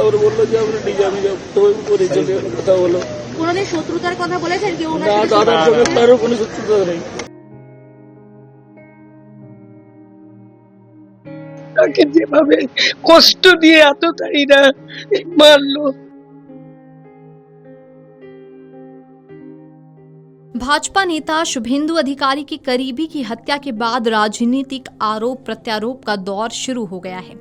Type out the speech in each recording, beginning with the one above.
তারপরে বললো যে আমরা নিজে আমি তো করে চলে কথা হলো। কোনোদিন শত্রুতার কথা বলেছেন কেউ? না, দাদার সঙ্গে তারও কোনো শত্রুতা নেই। তাকে যেভাবে কষ্ট দিয়ে এতটাইরা মারলো। भाजपा नेता शुभेंदु अधिकारी की करीबी की हत्या के बाद राजनीतिक आरोप प्रत्यारोप का दौर शुरू हो गया है।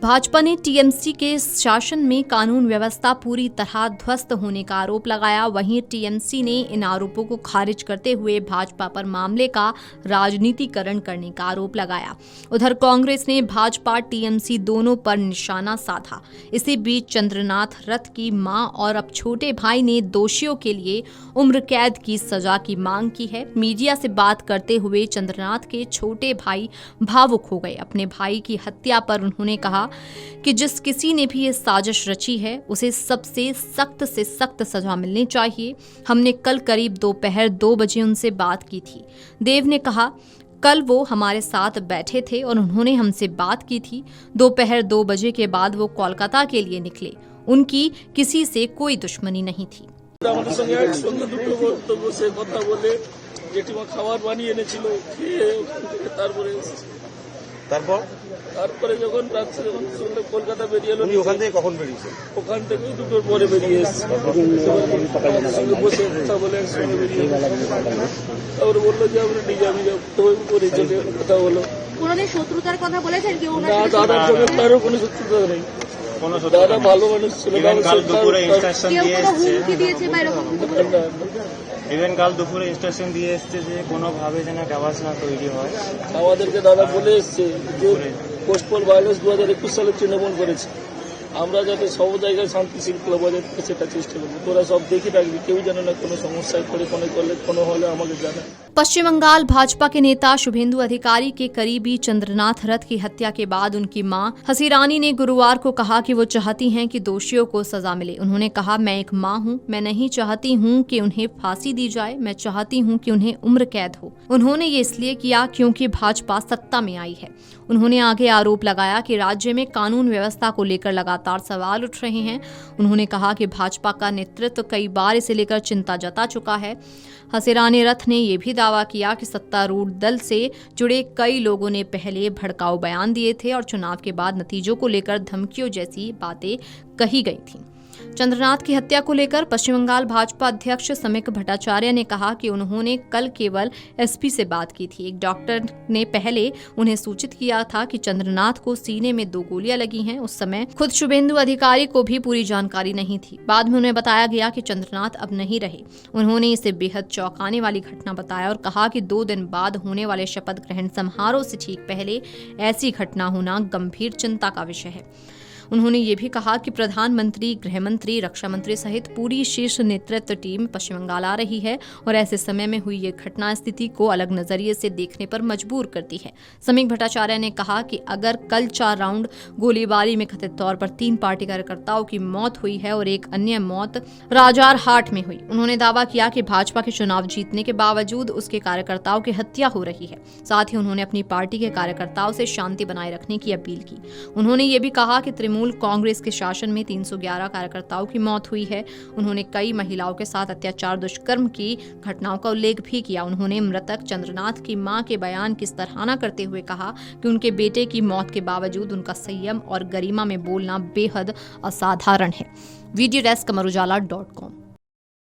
भाजपा ने टीएमसी के शासन में कानून व्यवस्था पूरी तरह ध्वस्त होने का आरोप लगाया। वहीं टीएमसी ने इन आरोपों को खारिज करते हुए भाजपा पर मामले का राजनीतिकरण करने का आरोप लगाया। उधर कांग्रेस ने भाजपा टीएमसी दोनों पर निशाना साधा। इसी बीच चंद्रनाथ रथ की मां और अब छोटे भाई ने दोषियों के लिए उम्र कैद की सजा की मांग की है। मीडिया से बात करते हुए चंद्रनाथ के छोटे भाई भावुक हो गए। अपने भाई की हत्या पर उन्होंने कहा कि जिस किसी ने भी ये साजिश रची है उसे सबसे सख्त सजा मिलनी चाहिए। हमने कल करीब दोपहर 2 बजे उनसे बात की थी। देव ने कहा कल वो हमारे साथ बैठे थे और उन्होंने हमसे बात की थी। दोपहर 2 बजे के बाद वो कोलकाता के लिए निकले। उनकी किसी से कोई दुश्मनी नहीं थी। আমাদের সঙ্গে একসঙ্গে দুটো বক্তব্য সে কথা বলে জেঠিমা খাবার বানিয়ে এনেছিল, খেয়ে ওখান থেকে তারপরে যখন রাত্রে যখন শুনলে কলকাতা বেরিয়ে এলো। ওখান থেকে কখন বেরিয়েছে? ওখান থেকে 2টোর পরে বেরিয়ে এসছে। সঙ্গে বসে কথা বলে একসঙ্গে বেরিয়ে তারপরে বললো যে আমরা নিজে আমি তো করে চলে কথা হলো। কোনোদিন শত্রুতার কথা বলেছেন কেউ? না, দাদার সঙ্গে তারও কোনো শত্রুতা নেই। দাদা ভালো মানুষ ছিল। কাল দুপুরে ইনস্ট্রাকশন কেউ দিয়ে কোনো এসছে, হুমকি দিয়েছে বা এরকম? ইভেন কাল দুপুরে ইনস্ট্রাকশন দিয়ে এসছে যে কোনোভাবে যেন ব্যবহার না তৈরি হয়। আমাদেরকে দাদা বলে এসছে যে পোস্টপল ভায়োলেন্স 2021 সালে তৃণমূল করেছে, আমরা যাতে সব জায়গায় শান্তি শৃঙ্খলা বজায় থাকে সেটা চেষ্টা করবো। তোরা সব দেখে রাখবি, কেউ যেন না কোনো সমস্যায় পড়ে, কোনো হলে আমাকে জানা। पश्चिम बंगाल भाजपा के नेता शुभेंदु अधिकारी के करीबी चंद्रनाथ रथ की हत्या के बाद उनकी मां हसीरानी ने गुरुवार को कहा कि वो चाहती हैं कि दोषियों को सजा मिले। उन्होंने कहा मैं एक मां हूं, मैं नहीं चाहती हूं कि उन्हें फांसी दी जाए, मैं चाहती हूं कि उन्हें उम्र कैद हो। उन्होंने ये इसलिए किया क्योंकि भाजपा सत्ता में आई है। उन्होंने आगे आरोप लगाया कि राज्य में कानून व्यवस्था को लेकर लगातार सवाल उठ रहे हैं। उन्होंने कहा कि भाजपा का नेतृत्व कई बार इसे लेकर चिंता जता चुका है। हसीरानी रथ ने यह भी दावा किया कि सत्तारूढ़ दल से जुड़े कई लोगों ने पहले भड़काऊ बयान दिए थे और चुनाव के बाद नतीजों को लेकर धमकियों जैसी बातें कही गई थीं। चंद्रनाथ की हत्या को लेकर पश्चिम बंगाल भाजपा अध्यक्ष समीक भट्टाचार्य ने कहा कि उन्होंने कल केवल एसपी से बात की थी। एक डॉक्टर ने पहले उन्हें सूचित किया था कि चंद्रनाथ को सीने में 2 गोलियां लगी हैं। उस समय खुद शुभेंदु अधिकारी को भी पूरी जानकारी नहीं थी। बाद में उन्हें बताया गया कि चंद्रनाथ अब नहीं रहे। उन्होंने इसे बेहद चौंकाने वाली घटना बताया और कहा कि 2 दिन बाद होने वाले शपथ ग्रहण समारोह से ठीक पहले ऐसी घटना होना गंभीर चिंता का विषय है। उन्होंने ये भी कहा कि प्रधानमंत्री, गृह मंत्री, रक्षा मंत्री सहित पूरी शीर्ष नेतृत्व टीम पश्चिम बंगाल आ रही है और ऐसे समय में हुई ये घटना स्थिति को अलग नजरिए से देखने पर मजबूर करती है। समीक भट्टाचार्य ने कहा कि अगर कल 4 राउंड गोलीबारी में कथित तौर पर 3 पार्टी कार्यकर्ताओं की मौत हुई है और एक अन्य मौत राजारहाट में हुई। उन्होंने दावा किया कि भाजपा के चुनाव जीतने के बावजूद उसके कार्यकर्ताओं की हत्या हो रही है। साथ ही उन्होंने अपनी पार्टी के कार्यकर्ताओं से शांति बनाए रखने की अपील की। उन्होंने ये भी कहा कि तृणमूल कांग्रेस के शासन में 311 कार्यकर्ताओं की मौत हुई है। उन्होंने कई महिलाओं के साथ अत्याचार, दुष्कर्म की घटनाओं का उल्लेख भी किया। उन्होंने मृतक चंद्रनाथ की मां के बयान की सराहना करते हुए कहा कि उनके बेटे की मौत के बावजूद उनका संयम और गरिमा में बोलना बेहद असाधारण है। वीडियो डेस्क अमरुजाला.com।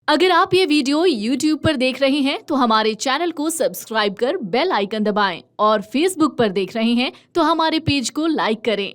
अगर आप ये वीडियो YouTube पर देख रहे हैं तो हमारे चैनल को सब्सक्राइब कर बेल आइकन दबाएं और Facebook पर देख रहे हैं तो हमारे पेज को लाइक करें।